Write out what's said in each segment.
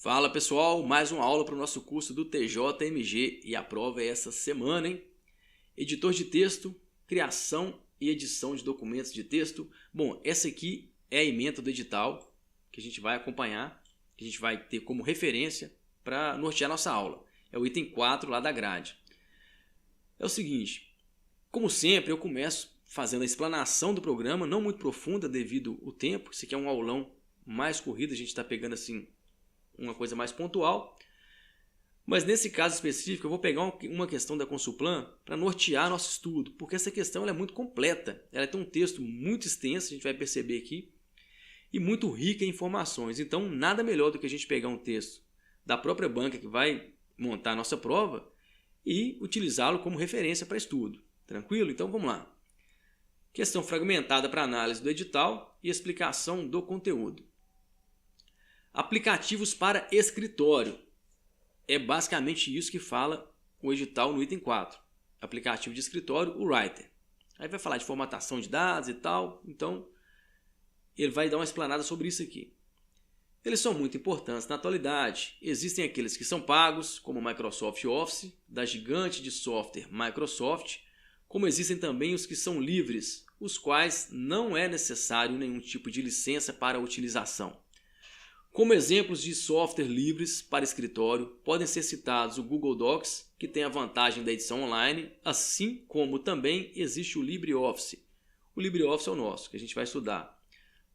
Fala pessoal, mais uma aula para o nosso curso do TJMG e a prova é essa semana, hein? Editor de texto, criação e edição de documentos de texto. Bom, essa aqui é a ementa do edital que a gente vai acompanhar, que a gente vai ter como referência para nortear nossa aula. É o item 4 lá da grade. É o seguinte, como sempre eu começo fazendo a explanação do programa, não muito profunda devido ao tempo. Isso aqui é um aulão mais corrido, a gente está pegando assim uma coisa mais pontual, mas nesse caso específico eu vou pegar uma questão da Consulplan para nortear nosso estudo, porque essa questão ela é muito completa, ela tem um texto muito extenso, a gente vai perceber aqui, e muito rica em informações. Então nada melhor do que a gente pegar um texto da própria banca que vai montar a nossa prova e utilizá-lo como referência para estudo. Tranquilo? Então vamos lá. Questão fragmentada para análise do edital e explicação do conteúdo. Aplicativos para escritório. É basicamente isso que fala o edital no item 4. Aplicativo de escritório, o Writer. Aí vai falar de formatação de dados e tal. Então, ele vai dar uma explanada sobre isso aqui. Eles são muito importantes na atualidade. Existem aqueles que são pagos, como o Microsoft Office, da gigante de software Microsoft, como existem também os que são livres, os quais não é necessário nenhum tipo de licença para a utilização. Como exemplos de software livres para escritório, podem ser citados o Google Docs, que tem a vantagem da edição online, assim como também existe o LibreOffice. O LibreOffice é o nosso, que a gente vai estudar.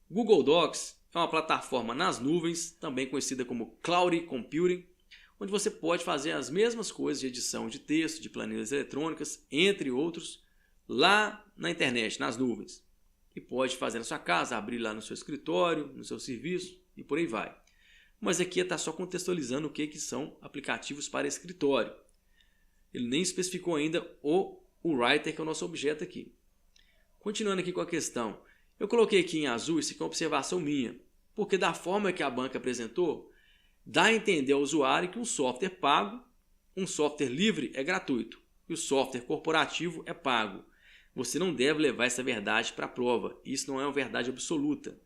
Google Docs é uma plataforma nas nuvens, também conhecida como Cloud Computing, onde você pode fazer as mesmas coisas de edição de texto, de planilhas eletrônicas, entre outros, lá na internet, nas nuvens. E pode fazer na sua casa, abrir lá no seu escritório, no seu serviço, e por aí vai. Mas aqui está só contextualizando o que são aplicativos para escritório. Ele nem especificou ainda o Writer, que é o nosso objeto aqui. Continuando aqui com a questão, eu coloquei aqui em azul, isso aqui é uma observação minha, porque da forma que a banca apresentou, dá a entender ao usuário que um software pago, um software livre é gratuito, e o software corporativo é pago. Você não deve levar essa verdade para a prova, isso não é uma verdade absoluta.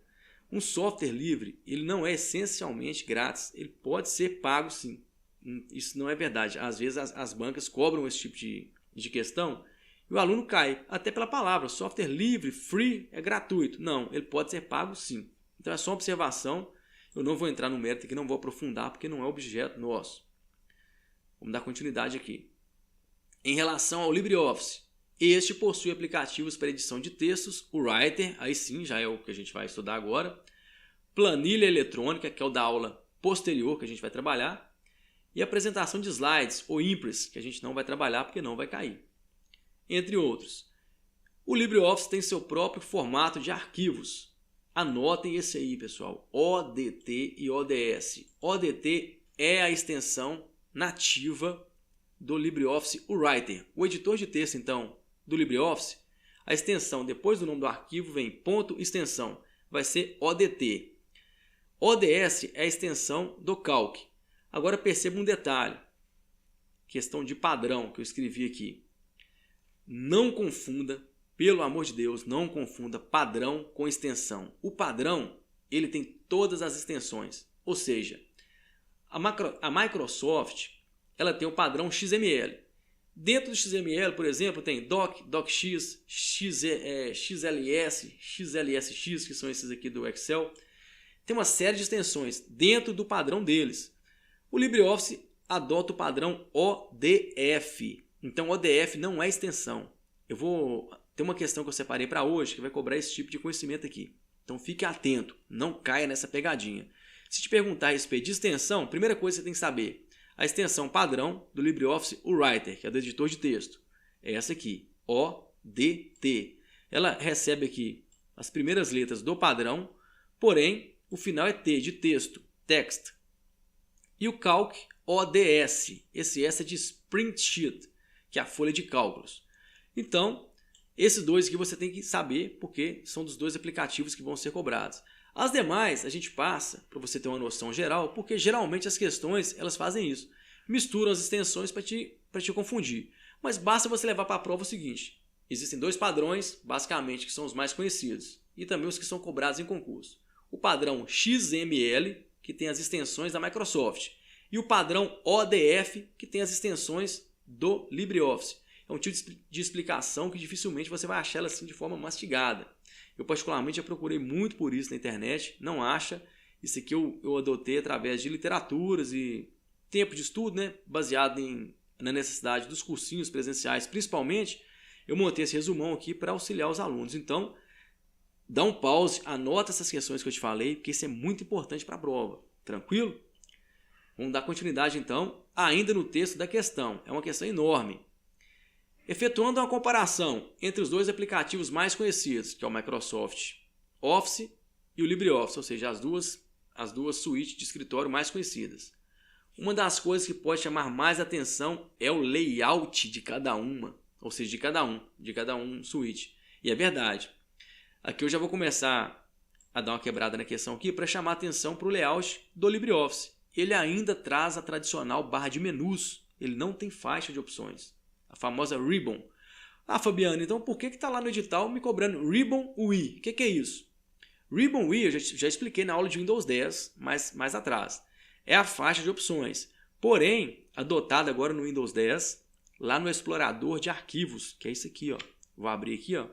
Um software livre, ele não é essencialmente grátis, ele pode ser pago sim. Isso não é verdade. Às vezes as bancas cobram esse tipo de questão e o aluno cai, até pela palavra, software livre, free, é gratuito. Não, ele pode ser pago sim. Então é só uma observação, eu não vou entrar no mérito aqui, não vou aprofundar porque não é objeto nosso. Vamos dar continuidade aqui. Em relação ao LibreOffice, este possui aplicativos para edição de textos, o Writer, aí sim, já é o que a gente vai estudar agora, planilha eletrônica, que é o da aula posterior que a gente vai trabalhar, e apresentação de slides, ou Impress, que a gente não vai trabalhar porque não vai cair, entre outros. O LibreOffice tem seu próprio formato de arquivos. Anotem esse aí, pessoal, ODT e ODS. ODT é a extensão nativa do LibreOffice Writer. O editor de texto, então, do LibreOffice, a extensão depois do nome do arquivo vem ponto extensão, vai ser ODT. ODS é a extensão do Calc. Agora perceba um detalhe, questão de padrão que eu escrevi aqui. Não confunda, pelo amor de Deus, não confunda padrão com extensão. O padrão, ele tem todas as extensões, ou seja, a Microsoft, ela tem o padrão XML. Dentro do XML, por exemplo, tem doc, docx, xls, xlsx, que são esses aqui do Excel. Tem uma série de extensões dentro do padrão deles. O LibreOffice adota o padrão ODF. Então, ODF não é extensão. Eu vou ter uma questão que eu separei para hoje que vai cobrar esse tipo de conhecimento aqui. Então, fique atento, não caia nessa pegadinha. Se te perguntar a respeito de extensão, a primeira coisa que você tem que saber, a extensão padrão do LibreOffice Writer, que é do editor de texto, é essa aqui, ODT. Ela recebe aqui as primeiras letras do padrão, porém o final é T, de texto, text. E o Calc, ODS. Esse S é de Spreadsheet, que é a folha de cálculos. Então, esses dois aqui você tem que saber, porque são dos dois aplicativos que vão ser cobrados. As demais a gente passa para você ter uma noção geral, porque geralmente as questões elas fazem isso. Misturam as extensões para te confundir. Mas basta você levar para a prova o seguinte. Existem dois padrões, basicamente, que são os mais conhecidos. E também os que são cobrados em concurso. O padrão XML, que tem as extensões da Microsoft, e o padrão ODF, que tem as extensões do LibreOffice. É um tipo de explicação que dificilmente você vai achar ela assim de forma mastigada. Eu particularmente já procurei muito por isso na internet, não acha. Isso aqui eu adotei através de literaturas e tempo de estudo, né? Baseado na necessidade dos cursinhos presenciais, principalmente. Eu montei esse resumão aqui para auxiliar os alunos. Então, dá um pause, anota essas questões que eu te falei, porque isso é muito importante para a prova. Tranquilo? Vamos dar continuidade então, ainda no texto da questão. É uma questão enorme. Efetuando uma comparação entre os dois aplicativos mais conhecidos, que é o Microsoft Office e o LibreOffice, ou seja, as duas suítes de escritório mais conhecidas. Uma das coisas que pode chamar mais atenção é o layout de cada uma, ou seja, de cada um suíte. E é verdade. Aqui eu já vou começar a dar uma quebrada na questão aqui para chamar atenção para o layout do LibreOffice. Ele ainda traz a tradicional barra de menus, ele não tem faixa de opções. A famosa Ribbon. Ah, Fabiano, então por que está lá no edital me cobrando Ribbon UI? O que é isso? Ribbon UI eu já expliquei na aula de Windows 10, mais atrás. É a faixa de opções. Porém, adotada agora no Windows 10, lá no explorador de arquivos, que é isso aqui, ó. Vou abrir aqui, ó.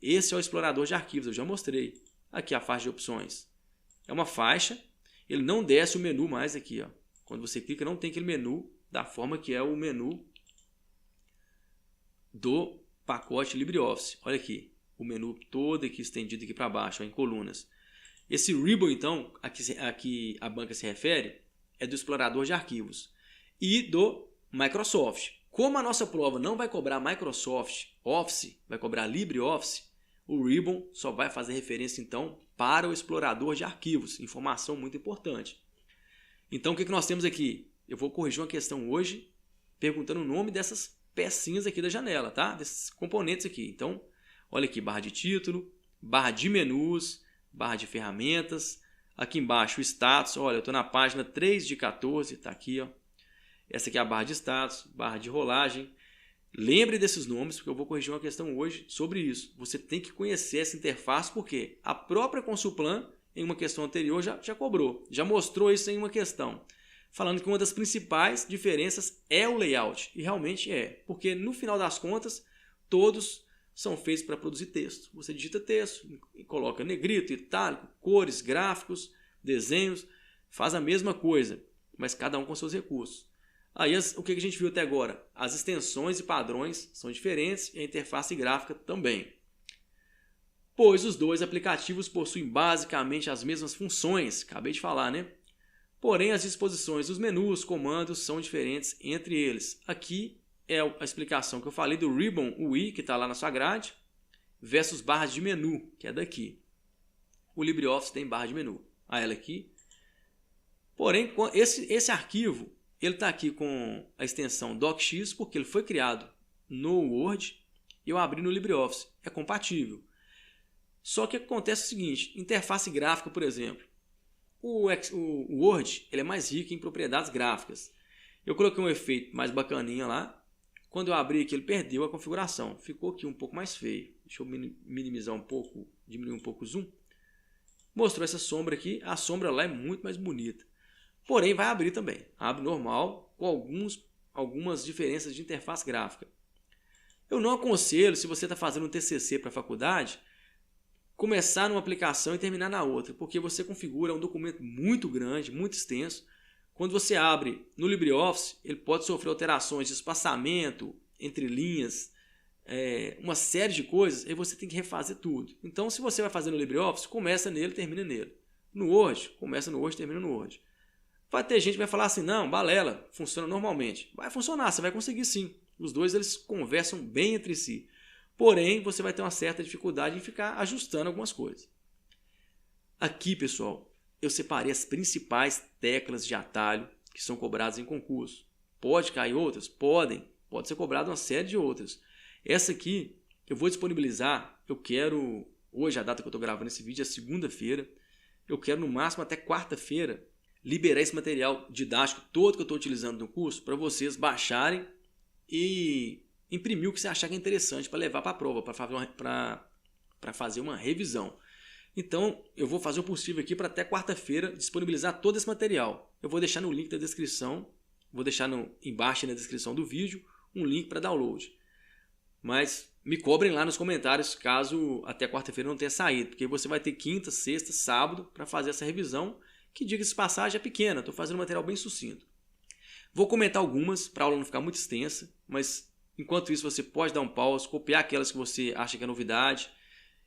Esse é o explorador de arquivos, eu já mostrei. Aqui a faixa de opções. É uma faixa, ele não desce o menu mais aqui, ó. Quando você clica, não tem aquele menu da forma que é o menu do pacote LibreOffice. Olha aqui, o menu todo aqui estendido aqui para baixo, ó, em colunas. Esse Ribbon, então, aqui a banca se refere, é do explorador de arquivos e do Microsoft. Como a nossa prova não vai cobrar Microsoft Office, vai cobrar LibreOffice, o Ribbon só vai fazer referência, então, para o explorador de arquivos. Informação muito importante. Então, o que nós temos aqui? Eu vou corrigir uma questão hoje, perguntando o nome dessas pecinhas aqui da janela, tá? Desses componentes aqui. Então, olha aqui, barra de título, barra de menus, barra de ferramentas. Aqui embaixo, o status. Olha, eu estou na página 3 de 14, está aqui, ó. Essa aqui é a barra de status, barra de rolagem. Lembre desses nomes, porque eu vou corrigir uma questão hoje sobre isso. Você tem que conhecer essa interface, porque a própria Consulplan, em uma questão anterior, já cobrou, já mostrou isso em uma questão, falando que uma das principais diferenças é o layout. E realmente é, porque no final das contas, todos são feitos para produzir texto. Você digita texto, coloca negrito, itálico, cores, gráficos, desenhos, faz a mesma coisa, mas cada um com seus recursos. Aí o que a gente viu até agora? As extensões e padrões são diferentes e a interface gráfica também. Pois os dois aplicativos possuem basicamente as mesmas funções, acabei de falar, né? Porém, as disposições dos menus, comandos são diferentes entre eles. Aqui é a explicação que eu falei do Ribbon UI, que está lá na sua grade, versus barras de menu, que é daqui. O LibreOffice tem barra de menu. Ela aqui. Porém, esse arquivo, ele está aqui com a extensão docx, porque ele foi criado no Word e eu abri no LibreOffice. É compatível. Só que acontece o seguinte, interface gráfica, por exemplo. O Word ele é mais rico em propriedades gráficas. Eu coloquei um efeito mais bacaninha lá. Quando eu abri aqui, ele perdeu a configuração. Ficou aqui um pouco mais feio. Deixa eu minimizar um pouco, diminuir um pouco o zoom. Mostrou essa sombra aqui. A sombra lá é muito mais bonita. Porém, vai abrir também. Abre normal, com algumas diferenças de interface gráfica. Eu não aconselho, se você está fazendo um TCC para a faculdade, começar numa aplicação e terminar na outra, porque você configura um documento muito grande, muito extenso. Quando você abre no LibreOffice, ele pode sofrer alterações de espaçamento, entre linhas, uma série de coisas, e você tem que refazer tudo. Então, se você vai fazer no LibreOffice, começa nele, termina nele. No Word, começa no Word, termina no Word. Vai ter gente que vai falar assim, não, balela, funciona normalmente. Vai funcionar, você vai conseguir sim. Os dois eles conversam bem entre si. Porém, você vai ter uma certa dificuldade em ficar ajustando algumas coisas. Aqui, pessoal, eu separei as principais teclas de atalho que são cobradas em concurso. Pode cair outras? Podem. Pode ser cobrado uma série de outras. Essa aqui eu vou disponibilizar, eu quero, hoje a data que eu estou gravando esse vídeo é segunda-feira, eu quero no máximo até quarta-feira liberar esse material didático todo que eu estou utilizando no curso para vocês baixarem e imprimir o que você achar que é interessante para levar para a prova, para fazer uma revisão. Então, eu vou fazer o possível aqui para até quarta-feira disponibilizar todo esse material. Eu vou deixar no link da descrição, vou deixar embaixo na descrição do vídeo um link para download. Mas me cobrem lá nos comentários caso até quarta-feira não tenha saído, porque você vai ter quinta, sexta, sábado para fazer essa revisão, que diga-se de passagem é pequena, estou fazendo um material bem sucinto. Vou comentar algumas para a aula não ficar muito extensa, mas enquanto isso você pode dar um pause, copiar aquelas que você acha que é novidade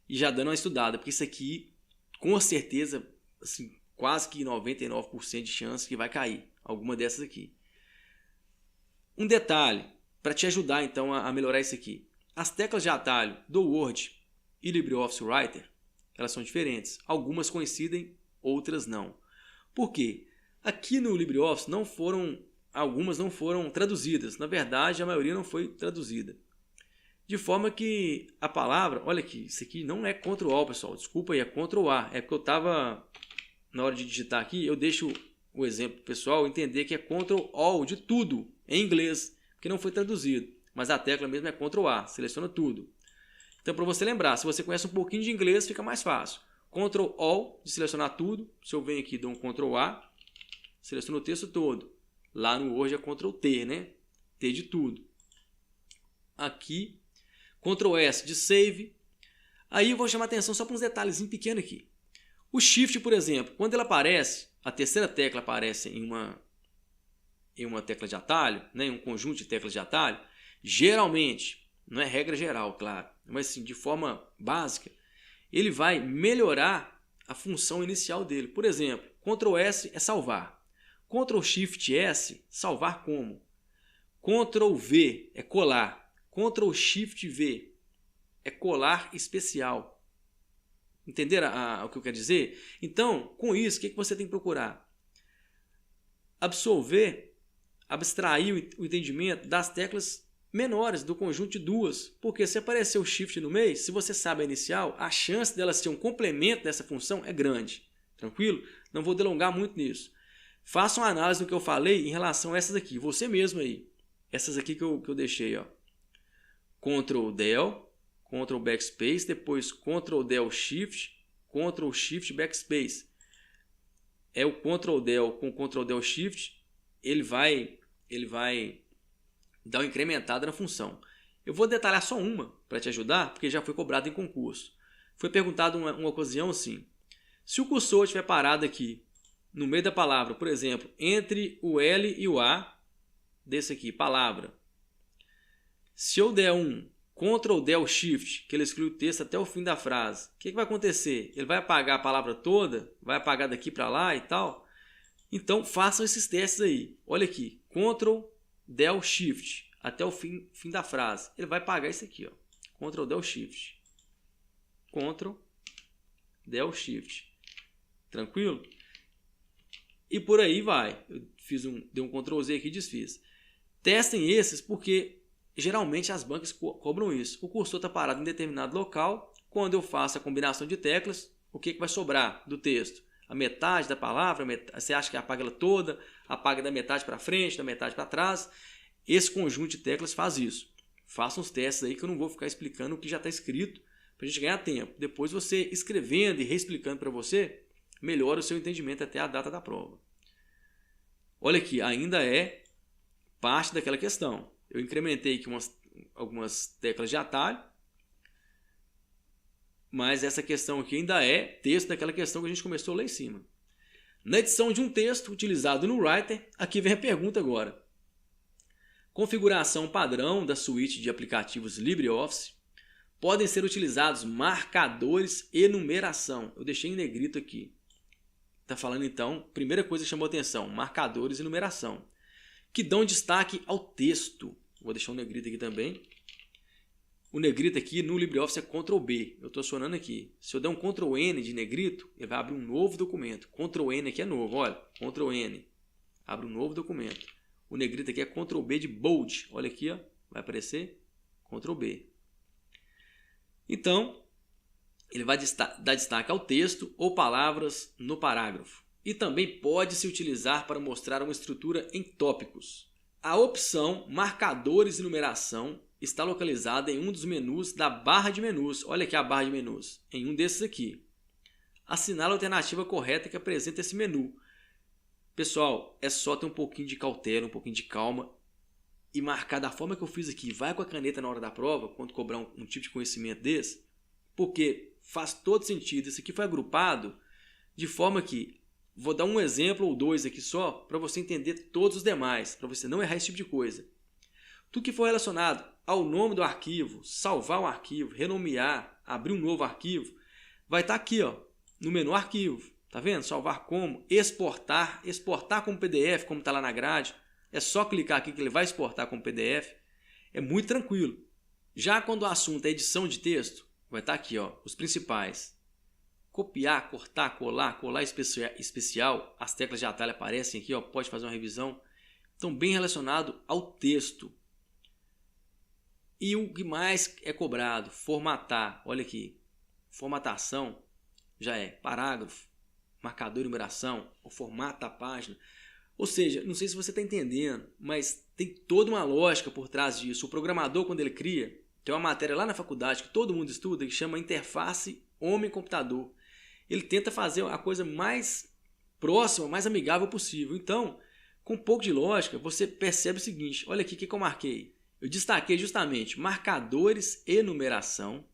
e já dando uma estudada, porque isso aqui, com certeza, assim, quase que 99% de chance que vai cair, alguma dessas aqui. Um detalhe, para te ajudar então a melhorar isso aqui. As teclas de atalho do Word e LibreOffice Writer, elas são diferentes. Algumas coincidem, outras não. Por quê? Aqui no LibreOffice algumas não foram traduzidas. Na verdade, a maioria não foi traduzida. De forma que a palavra, olha aqui, isso aqui não é Ctrl+A, pessoal, desculpa aí, é Ctrl+A. É porque eu estava, na hora de digitar aqui, eu deixo o exemplo pessoal entender que é Ctrl+All de tudo, em inglês, porque não foi traduzido. Mas a tecla mesmo é Ctrl+A, seleciona tudo. Então, para você lembrar, se você conhece um pouquinho de inglês, fica mais fácil. Ctrl+All, de selecionar tudo. Se eu venho aqui e dou um Ctrl+A, seleciono o texto todo. Lá no Word é Ctrl+T, né? T de tudo. Aqui, Ctrl+S de Save. Aí eu vou chamar atenção só para uns detalhezinhos pequenos aqui. O Shift, por exemplo, quando ele aparece, a terceira tecla aparece em uma tecla de atalho, né? Em um conjunto de teclas de atalho, geralmente, não é regra geral, claro, mas sim, de forma básica, ele vai melhorar a função inicial dele. Por exemplo, Ctrl+S é salvar. Ctrl+Shift+S, salvar como? Ctrl+V é colar. Ctrl+Shift+V é colar especial. Entenderam o que eu quero dizer? Então, com isso, o que você tem que procurar? Abstrair o entendimento das teclas menores do conjunto de duas. Porque se aparecer o Shift no meio, se você sabe a inicial, a chance dela ser um complemento dessa função é grande. Tranquilo? Não vou delongar muito nisso. Faça uma análise do que eu falei em relação a essas aqui. Você mesmo aí. Essas aqui que eu deixei. Ó. Ctrl+Del, Ctrl Backspace, depois Ctrl+Del Shift, Ctrl Shift Backspace. É o Ctrl+Del com Ctrl+Del Shift, ele vai dar uma incrementada na função. Eu vou detalhar só uma para te ajudar, porque já foi cobrado em concurso. Foi perguntado uma ocasião assim: se o cursor estiver parado aqui no meio da palavra, por exemplo, entre o L e o A, desse aqui, palavra. Se eu der um Ctrl+Del Shift, que ele exclui o texto até o fim da frase, o que vai acontecer? Ele vai apagar a palavra toda, vai apagar daqui para lá e tal. Então, façam esses testes aí. Olha aqui, Ctrl+Del Shift, até o fim da frase. Ele vai apagar isso aqui, ó. Ctrl+Del Shift. Ctrl+Del Shift. Tranquilo? E por aí vai. Eu dei um Ctrl Z aqui e desfiz. Testem esses porque geralmente as bancas cobram isso. O cursor está parado em determinado local. Quando eu faço a combinação de teclas, o que vai sobrar do texto? A metade da palavra, você acha que apaga ela toda, apaga da metade para frente, da metade para trás. Esse conjunto de teclas faz isso. Façam os testes aí que eu não vou ficar explicando o que já está escrito para a gente ganhar tempo. Depois você escrevendo e reexplicando para você, melhora o seu entendimento até a data da prova. Olha aqui, ainda é parte daquela questão. Eu incrementei aqui algumas teclas de atalho, mas essa questão aqui ainda é texto daquela questão que a gente começou lá em cima. Na edição de um texto utilizado no Writer, aqui vem a pergunta agora. Configuração padrão da suíte de aplicativos LibreOffice. Podem ser utilizados marcadores e numeração. Eu deixei em negrito aqui. Está falando então, primeira coisa que chamou atenção, marcadores e numeração, que dão destaque ao texto. Vou deixar um negrito aqui também. O negrito aqui no LibreOffice é Ctrl B. Eu estou acionando aqui. Se eu der um Ctrl N de negrito, ele vai abrir um novo documento. Ctrl N aqui é novo, olha. Ctrl N. Abre um novo documento. O negrito aqui é Ctrl B de bold. Olha aqui, ó. Vai aparecer Ctrl B. Então, ele vai dar destaque ao texto ou palavras no parágrafo. E também pode se utilizar para mostrar uma estrutura em tópicos. A opção Marcadores e Numeração está localizada em um dos menus da barra de menus. Olha aqui a barra de menus, em um desses aqui. assinale a alternativa correta que apresenta esse menu. Pessoal, é só ter um pouquinho de cautela, um pouquinho de calma e marcar da forma que eu fiz aqui. Vai com a caneta na hora da prova, quando cobrar um tipo de conhecimento desse, porque faz todo sentido. Esse aqui foi agrupado de forma que, vou dar um exemplo ou dois aqui só, para você entender todos os demais, para você não errar esse tipo de coisa. Tudo que for relacionado ao nome do arquivo, salvar um arquivo, renomear, abrir um novo arquivo, vai estar aqui, ó, no menu arquivo. Tá vendo? Salvar como, exportar como PDF, como está lá na grade. É só clicar aqui que ele vai exportar como PDF. É muito tranquilo. Já quando o assunto é edição de texto, vai estar aqui, ó, os principais. Copiar, cortar, colar especial. As teclas de atalho aparecem aqui, ó, pode fazer uma revisão. Então, bem relacionado ao texto. E o que mais é cobrado? Formatar. Olha aqui. Formatação já é parágrafo, marcador e numeração, o formato da página. Ou seja, não sei se você está entendendo, mas tem toda uma lógica por trás disso. O programador, quando ele cria, tem uma matéria lá na faculdade que todo mundo estuda, que chama interface homem-computador. Ele tenta fazer a coisa mais próxima, mais amigável possível. Então, com um pouco de lógica, você percebe o seguinte. Olha aqui o que eu marquei. Eu destaquei justamente marcadores e numeração,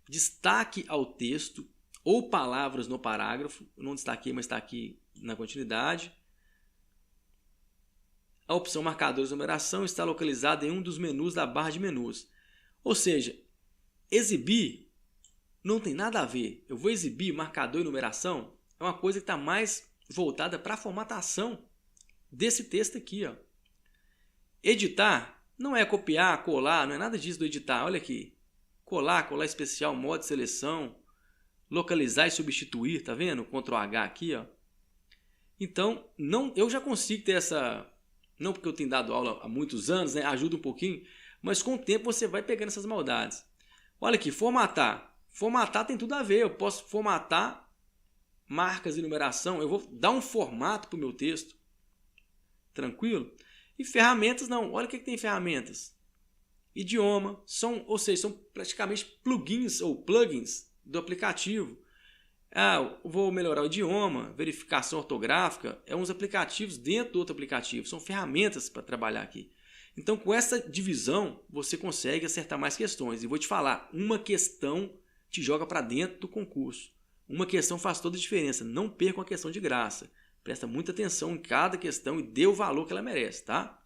destaque ao texto, ou palavras no parágrafo, eu não destaquei, mas está aqui na continuidade. A opção marcadores e numeração está localizada em um dos menus da barra de menus. Ou seja, exibir não tem nada a ver. Eu vou exibir marcador e numeração, é uma coisa que está mais voltada para a formatação desse texto aqui. Ó. Editar não é copiar, colar, não é nada disso do editar. Olha aqui, colar especial, modo de seleção, localizar e substituir, tá vendo? Ctrl H aqui, ó. Então, eu já consigo ter essa, não porque eu tenho dado aula há muitos anos, né? Ajuda um pouquinho, mas com o tempo você vai pegando essas maldades. Olha aqui, formatar. Formatar tem tudo a ver. Eu posso formatar marcas e numeração. Eu vou dar um formato para o meu texto. Tranquilo? E ferramentas não. Olha o que tem ferramentas. Idioma, ou seja, são praticamente plugins do aplicativo. Vou melhorar o idioma, verificação ortográfica, uns aplicativos dentro do outro aplicativo, são ferramentas para trabalhar aqui. Então, com essa divisão, você consegue acertar mais questões. E vou te falar, uma questão te joga para dentro do concurso. Uma questão faz toda a diferença. Não perca uma questão de graça. Presta muita atenção em cada questão e dê o valor que ela merece, tá?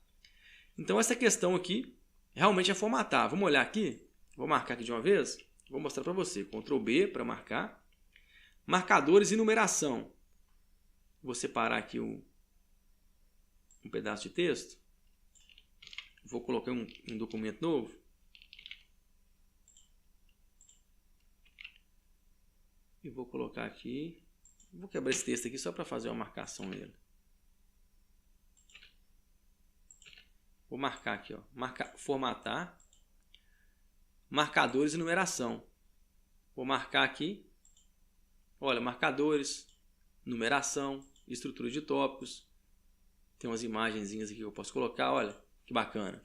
Então, essa questão aqui realmente é formatar. Vamos olhar aqui? Vou marcar aqui de uma vez. Vou mostrar para você. Ctrl B para marcar. Marcadores e numeração. Vou separar aqui um pedaço de texto. Vou colocar um documento novo. E vou colocar aqui. Vou quebrar esse texto aqui só para fazer uma marcação nele. Vou marcar aqui, ó. Formatar. Marcadores e numeração. Vou marcar aqui. Olha, marcadores, numeração, estrutura de tópicos. Tem umas imagenzinhas aqui que eu posso colocar, olha, que bacana.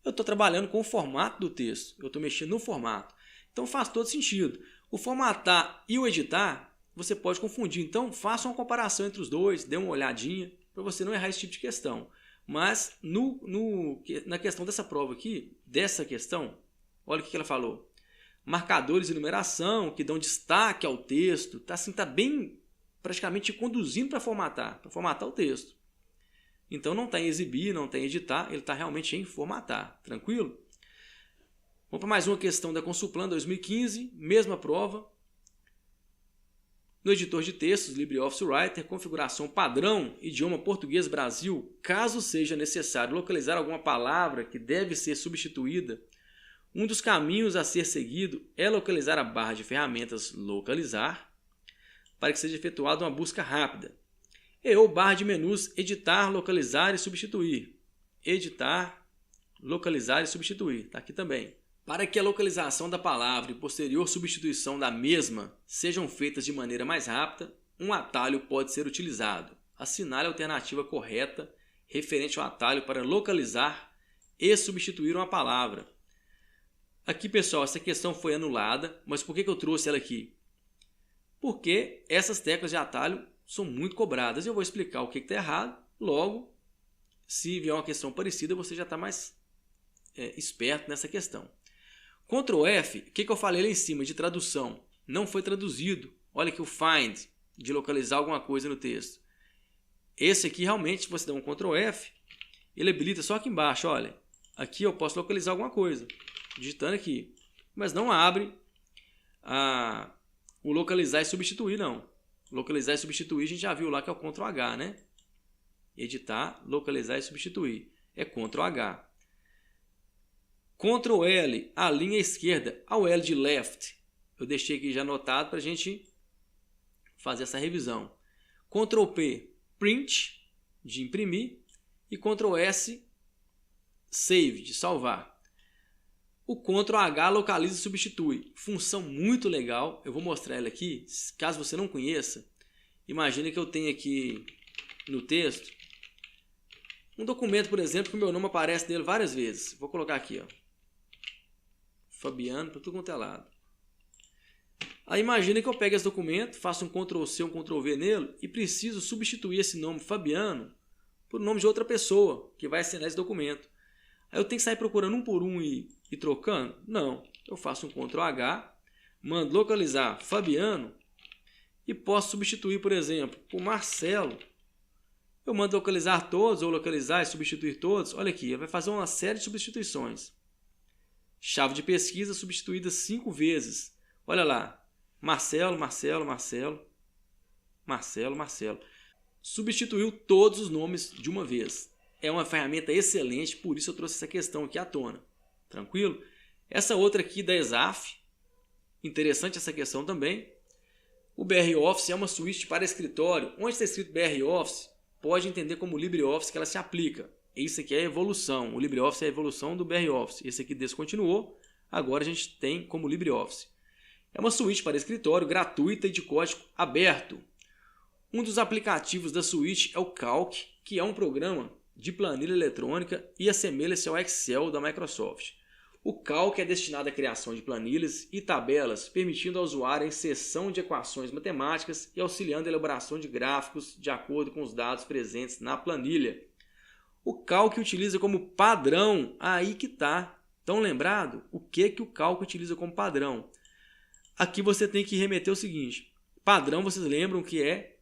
Eu estou trabalhando com o formato do texto, eu estou mexendo no formato. Então faz todo sentido. O formatar e o editar, você pode confundir. Então faça uma comparação entre os dois, dê uma olhadinha, para você não errar esse tipo de questão. Mas na questão dessa prova aqui, olha o que ela falou. Marcadores de numeração que dão destaque ao texto, tá bem praticamente conduzindo para formatar o texto. Então não está em exibir, não está em editar, ele está realmente em formatar, tranquilo? Vamos para mais uma questão da Consulplan 2015, mesma prova. No editor de textos, LibreOffice Writer, configuração padrão, idioma português Brasil, caso seja necessário localizar alguma palavra que deve ser substituída, um dos caminhos a ser seguido é localizar a barra de ferramentas Localizar para que seja efetuada uma busca rápida. Ou barra de menus Editar, Localizar e Substituir. Editar, Localizar e Substituir. Está aqui também. Para que a localização da palavra e posterior substituição da mesma sejam feitas de maneira mais rápida, um atalho pode ser utilizado. Assinale a alternativa correta referente ao atalho para localizar e substituir uma palavra. Aqui, pessoal, essa questão foi anulada, mas por que eu trouxe ela aqui? porque essas teclas de atalho são muito cobradas. Eu vou explicar o que está errado, logo, se vier uma questão parecida, você já está mais esperto nessa questão. Ctrl F, o que eu falei lá em cima de tradução? Não foi traduzido. Olha aqui o find, de localizar alguma coisa no texto. Esse aqui realmente, se você der um Ctrl F, ele habilita só aqui embaixo, olha. Aqui eu posso localizar alguma coisa, digitando aqui. Mas não abre o localizar e substituir, não. Localizar e substituir a gente já viu lá que é o Ctrl H, né? Editar, localizar e substituir. É Ctrl H. Ctrl L, a linha esquerda, ao L de left. Eu deixei aqui já anotado para a gente fazer essa revisão. Ctrl P, print, de imprimir. E Ctrl S, save, de salvar. O Ctrl H localiza e substitui. Função muito legal. Eu vou mostrar ela aqui. Caso você não conheça, imagine que eu tenho aqui no texto um documento, por exemplo, que o meu nome aparece nele várias vezes. Vou colocar aqui, ó, Fabiano, para tudo quanto é lado. Aí imagina que eu pego esse documento, faço um Ctrl C, um Ctrl V nele e preciso substituir esse nome Fabiano por nome de outra pessoa que vai assinar esse documento. Aí eu tenho que sair procurando um por um e trocando? Não. Eu faço um Ctrl H, mando localizar Fabiano e posso substituir, por exemplo, por Marcelo. Eu mando localizar todos ou localizar e substituir todos. Olha aqui, vai fazer uma série de substituições. Chave de pesquisa substituída 5 vezes. Olha lá. Marcelo, Marcelo, Marcelo, Marcelo, Marcelo. Substituiu todos os nomes de uma vez. É uma ferramenta excelente, por isso eu trouxe essa questão aqui à tona. Tranquilo? Essa outra aqui da ESAF, interessante essa questão também. O BR Office é uma suíte para escritório. Onde está escrito BR Office, pode entender como LibreOffice que ela se aplica. Isso aqui é a evolução. O LibreOffice é a evolução do BR Office. Esse aqui descontinuou, agora a gente tem como LibreOffice. É uma suíte para escritório gratuita e de código aberto. Um dos aplicativos da suíte é o Calc, que é um programa de planilha eletrônica e assemelha-se ao Excel da Microsoft. O Calc é destinado à criação de planilhas e tabelas, permitindo ao usuário a inserção de equações matemáticas e auxiliando a elaboração de gráficos de acordo com os dados presentes na planilha. O Calc utiliza como padrão, aí que está. Estão lembrado? O que o Calc utiliza como padrão? Aqui você tem que remeter o seguinte. Padrão, vocês lembram que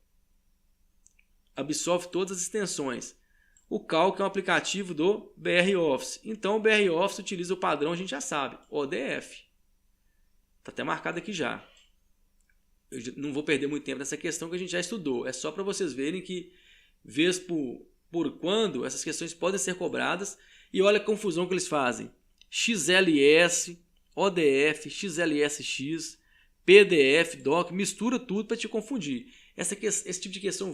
absorve todas as extensões. O Calc é um aplicativo do BR Office. Então o BR Office utiliza o padrão, a gente já sabe, ODF. Está até marcado aqui já. Eu não vou perder muito tempo nessa questão que a gente já estudou. É só para vocês verem que, vez por quando, essas questões podem ser cobradas. E olha a confusão que eles fazem. XLS, ODF, XLSX, PDF, DOC, mistura tudo para te confundir. Esse tipo de questão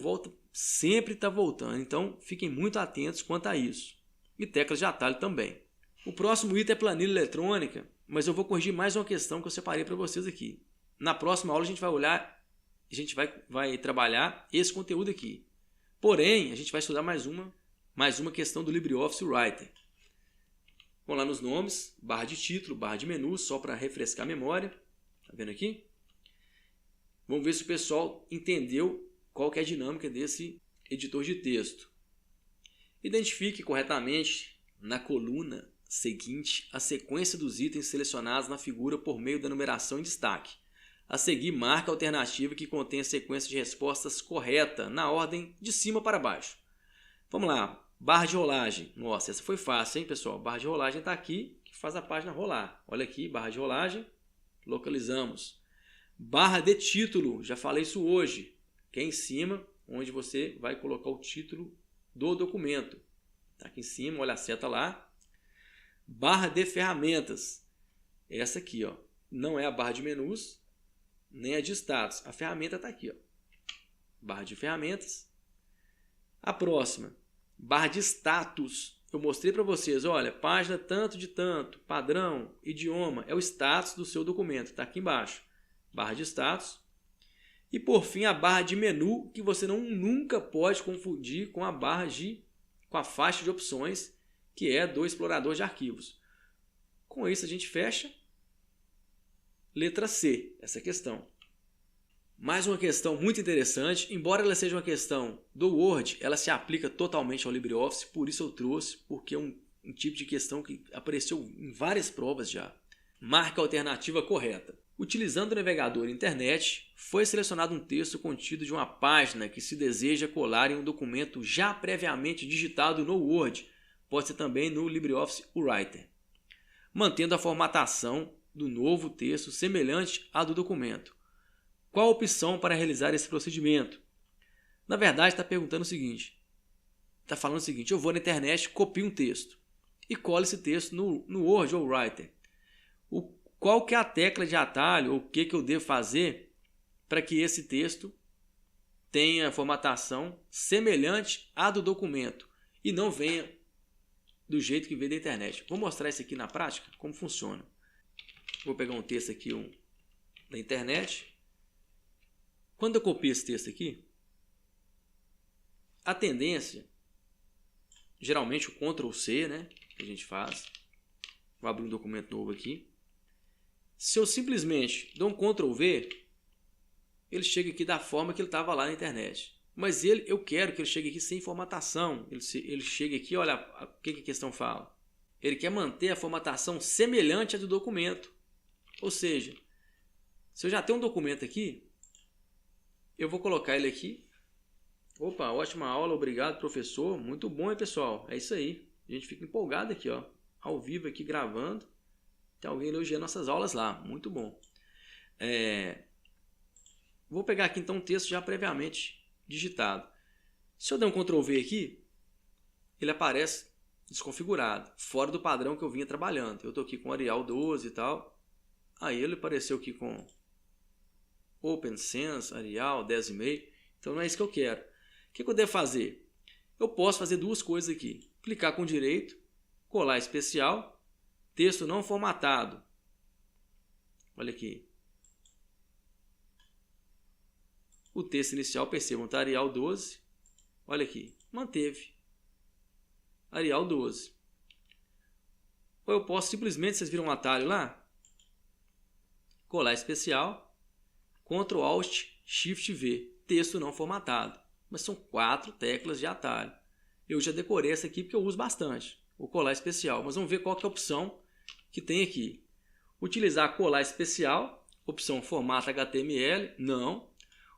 sempre está voltando, então fiquem muito atentos quanto a isso. E teclas de atalho também. O próximo item é planilha eletrônica, mas eu vou corrigir mais uma questão que eu separei para vocês aqui. Na próxima aula a gente vai olhar, a gente vai trabalhar esse conteúdo aqui. Porém, a gente vai estudar mais uma questão do LibreOffice Writer. Vamos lá nos nomes, barra de título, barra de menu, só para refrescar a memória. Tá vendo aqui? Vamos ver se o pessoal entendeu qual que é a dinâmica desse editor de texto. Identifique corretamente na coluna seguinte a sequência dos itens selecionados na figura por meio da numeração em destaque. A seguir, marque a alternativa que contém a sequência de respostas correta na ordem de cima para baixo. Vamos lá. Barra de rolagem. Nossa, essa foi fácil, hein, pessoal? Barra de rolagem está aqui, que faz a página rolar. Olha aqui, barra de rolagem. Localizamos. Barra de título, já falei isso hoje, que é em cima, onde você vai colocar o título do documento. Está aqui em cima, olha a seta lá. Barra de ferramentas, essa aqui, ó, não é a barra de menus, nem a de status. A ferramenta está aqui, ó. Barra de ferramentas. A próxima, barra de status. Eu mostrei para vocês, olha, página tanto de tanto, padrão, idioma, é o status do seu documento, está aqui embaixo. Barra de status. E por fim a barra de menu, que você nunca pode confundir com a faixa de opções, que é do explorador de arquivos. Com isso a gente fecha. Letra C, essa questão. Mais uma questão muito interessante, embora ela seja uma questão do Word, ela se aplica totalmente ao LibreOffice, por isso eu trouxe, porque é um tipo de questão que apareceu em várias provas já. Marca a alternativa correta. Utilizando o navegador internet, foi selecionado um texto contido de uma página que se deseja colar em um documento já previamente digitado no Word, pode ser também no LibreOffice Writer, mantendo a formatação do novo texto semelhante à do documento. Qual a opção para realizar esse procedimento? Na verdade, está perguntando o seguinte. Está falando o seguinte, eu vou na internet, copio um texto e colo esse texto no Word ou Writer. Qual que é a tecla de atalho ou o que eu devo fazer para que esse texto tenha formatação semelhante à do documento e não venha do jeito que veio da internet? Vou mostrar isso aqui na prática, como funciona. Vou pegar um texto aqui da internet. Quando eu copio esse texto aqui, a tendência, geralmente o Ctrl+C, né, que a gente faz, vou abrir um documento novo aqui. Se eu simplesmente dou um Ctrl+V, ele chega aqui da forma que ele estava lá na internet. Mas eu quero que ele chegue aqui sem formatação. Ele chegue aqui, olha o que a questão fala. Ele quer manter a formatação semelhante à do documento. Ou seja, se eu já tenho um documento aqui, eu vou colocar ele aqui. Opa, ótima aula, obrigado professor. Muito bom, hein, pessoal? É isso aí. A gente fica empolgado aqui, ó, ao vivo aqui gravando. Tem alguém elogiando nossas aulas lá. Muito bom. Vou pegar aqui então um texto já previamente digitado. Se eu der um Ctrl+V aqui, ele aparece desconfigurado, fora do padrão que eu vinha trabalhando. Eu estou aqui com Arial 12 e tal. Aí ele apareceu aqui com Open Sans, Arial 10,5. Então não é isso que eu quero. O que eu devo fazer? Eu posso fazer duas coisas aqui. Clicar com direito, colar especial, texto não formatado. Olha aqui. O texto inicial, percebam, está Arial 12. Olha aqui, manteve. Arial 12. Ou eu posso simplesmente, vocês viram um atalho lá? Colar especial. Ctrl Alt Shift V, texto não formatado. Mas são 4 teclas de atalho. Eu já decorei essa aqui porque eu uso bastante. O colar especial. Mas vamos ver qual que é a opção que tem aqui. Utilizar colar especial. Opção formato HTML. Não.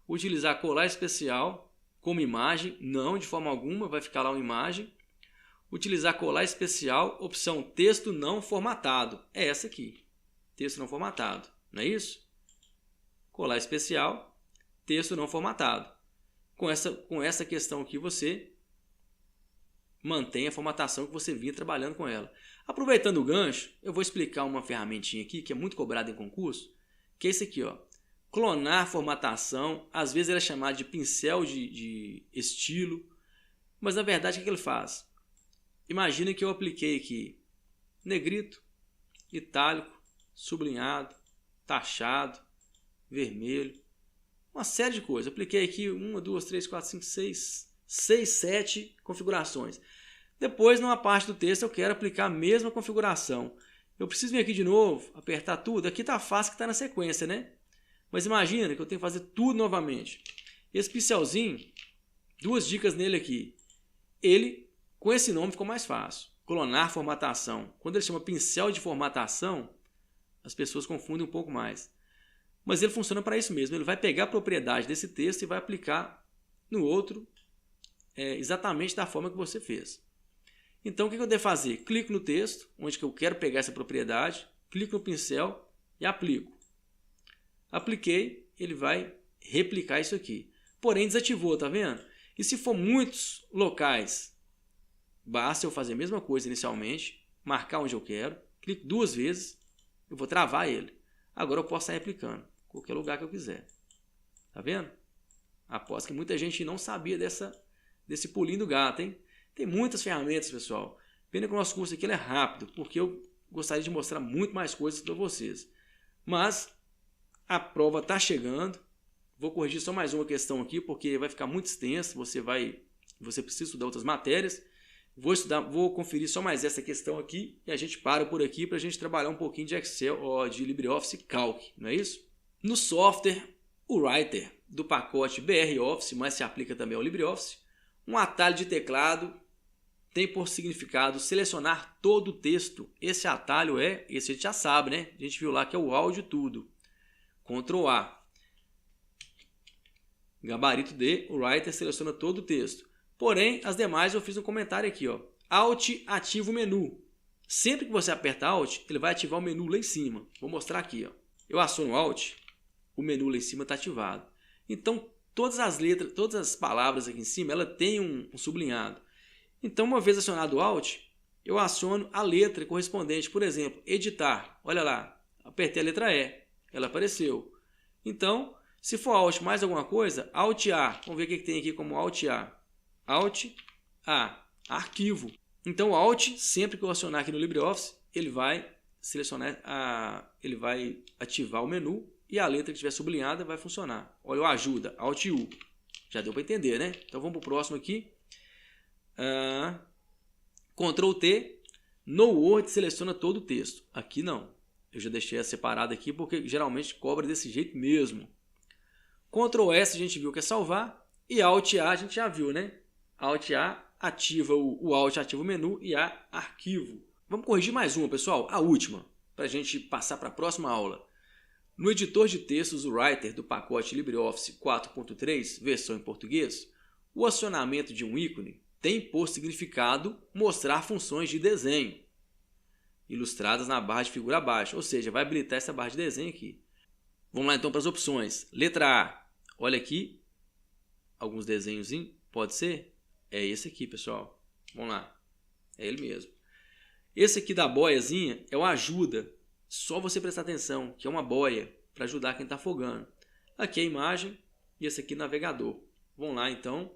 Utilizar colar especial como imagem. Não, de forma alguma. Vai ficar lá uma imagem. Utilizar colar especial. Opção texto não formatado. É essa aqui. Texto não formatado. Não é isso? Colar especial, texto não formatado. Com essa questão aqui você mantém a formatação que você vinha trabalhando com ela. Aproveitando o gancho, eu vou explicar uma ferramentinha aqui que é muito cobrada em concurso, que é esse aqui, ó. Clonar formatação, às vezes ele é chamado de pincel de estilo, mas na verdade o que ele faz? Imagina que eu apliquei aqui negrito, itálico, sublinhado, taxado, vermelho, uma série de coisas. Apliquei aqui 1, 2, 3, 4, 5, 6, 7 configurações. Depois, numa parte do texto, eu quero aplicar a mesma configuração. Eu preciso vir aqui de novo, apertar tudo. Aqui está fácil que está na sequência, né? Mas imagina que eu tenho que fazer tudo novamente. Esse pincelzinho, 2 dicas nele aqui. Ele, com esse nome, ficou mais fácil. Clonar formatação. Quando ele chama pincel de formatação, as pessoas confundem um pouco mais. Mas ele funciona para isso mesmo. Ele vai pegar a propriedade desse texto e vai aplicar no outro exatamente da forma que você fez. Então, o que eu devo fazer? Clico no texto, onde que eu quero pegar essa propriedade, clico no pincel e aplico. Apliquei, ele vai replicar isso aqui. Porém, desativou, tá vendo? E se for muitos locais, basta eu fazer a mesma coisa inicialmente, marcar onde eu quero, clico 2 vezes, eu vou travar ele. Agora eu posso sair aplicando em qualquer lugar que eu quiser. Tá vendo? Aposto que muita gente não sabia desse pulinho do gato, hein? Tem muitas ferramentas, pessoal. Pena que o nosso curso aqui é rápido, porque eu gostaria de mostrar muito mais coisas para vocês. Mas a prova está chegando. Vou corrigir só mais uma questão aqui, porque vai ficar muito extenso. Você precisa estudar outras matérias. Vou conferir só mais essa questão aqui e a gente para por aqui para a gente trabalhar um pouquinho de Excel ou de LibreOffice Calc, não é isso? No software, o Writer do pacote BR Office, mas se aplica também ao LibreOffice. Um atalho de teclado tem por significado selecionar todo o texto. Esse atalho esse a gente já sabe, né? A gente viu lá que é o áudio tudo. Ctrl A. Gabarito D, o Writer seleciona todo o texto. Porém, as demais eu fiz um comentário aqui, ó. Alt ativa o menu. Sempre que você aperta Alt, ele vai ativar o menu lá em cima. Vou mostrar aqui, ó. Eu aciono Alt, o menu lá em cima está ativado. Então, todas as letras, todas as palavras aqui em cima, ela tem um sublinhado. Então, uma vez acionado o Alt, eu aciono a letra correspondente. Por exemplo, editar. Olha lá, apertei a letra E, ela apareceu. Então, se for Alt mais alguma coisa, Alt A. Vamos ver o que tem aqui como Alt A. Alt A, arquivo. Então, o Alt, sempre que eu acionar aqui no LibreOffice, ele vai selecionar, ele vai ativar o menu e a letra que estiver sublinhada vai funcionar. Olha o ajuda, Alt U. Já deu para entender, né? Então, vamos para o próximo aqui. Ctrl T, no Word seleciona todo o texto. Aqui não. Eu já deixei separado aqui porque geralmente cobra desse jeito mesmo. Ctrl S a gente viu que é salvar e Alt A a gente já viu, né? Alt A ativa o Alt, ativa o menu e A arquivo. Vamos corrigir mais uma, pessoal, a última, para a gente passar para a próxima aula. No editor de textos, o Writer do pacote LibreOffice 4.3, versão em português, o acionamento de um ícone tem por significado mostrar funções de desenho, ilustradas na barra de figura abaixo, ou seja, vai habilitar essa barra de desenho aqui. Vamos lá então para as opções. Letra A, olha aqui, alguns desenhos, pode ser? É esse aqui, pessoal. Vamos lá, é ele mesmo. Esse aqui da boiazinha é o ajuda, só você prestar atenção, que é uma boia para ajudar quem está afogando. Aqui é a imagem e esse aqui é o navegador. Vamos lá então,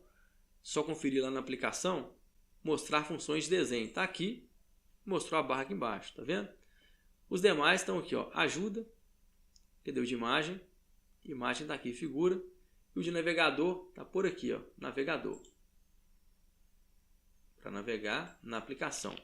só conferir lá na aplicação, mostrar funções de desenho. Está aqui, mostrou a barra aqui embaixo, tá vendo? Os demais estão aqui, ó, ajuda, cadê o de imagem? Imagem está aqui, figura. E o de navegador está por aqui, ó, navegador. Para navegar na aplicação.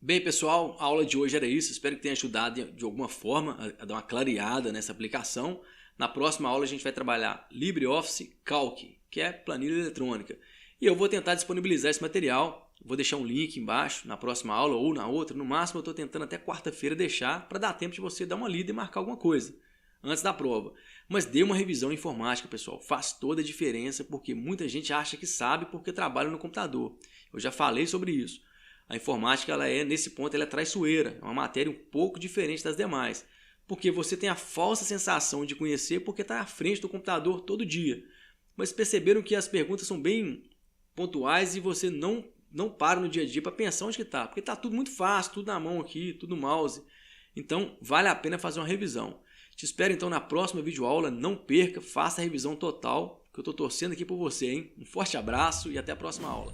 Bem, pessoal, a aula de hoje era isso. Espero que tenha ajudado de alguma forma a dar uma clareada nessa aplicação. Na próxima aula a gente vai trabalhar LibreOffice Calc, que é planilha eletrônica. E eu vou tentar disponibilizar esse material. Vou deixar um link embaixo na próxima aula ou na outra. No máximo eu estou tentando até quarta-feira deixar para dar tempo de você dar uma lida e marcar alguma coisa antes da prova. Mas dê uma revisão informática, pessoal. Faz toda a diferença porque muita gente acha que sabe porque trabalha no computador. Eu já falei sobre isso. A informática, nesse ponto, ela é traiçoeira. É uma matéria um pouco diferente das demais. Porque você tem a falsa sensação de conhecer porque está à frente do computador todo dia. Mas perceberam que as perguntas são bem pontuais e você não para no dia a dia para pensar onde que está. Porque está tudo muito fácil, tudo na mão aqui, tudo no mouse. Então, vale a pena fazer uma revisão. Te espero então na próxima videoaula. Não perca, faça a revisão total, que eu estou torcendo aqui por você, hein? Um forte abraço e até a próxima aula.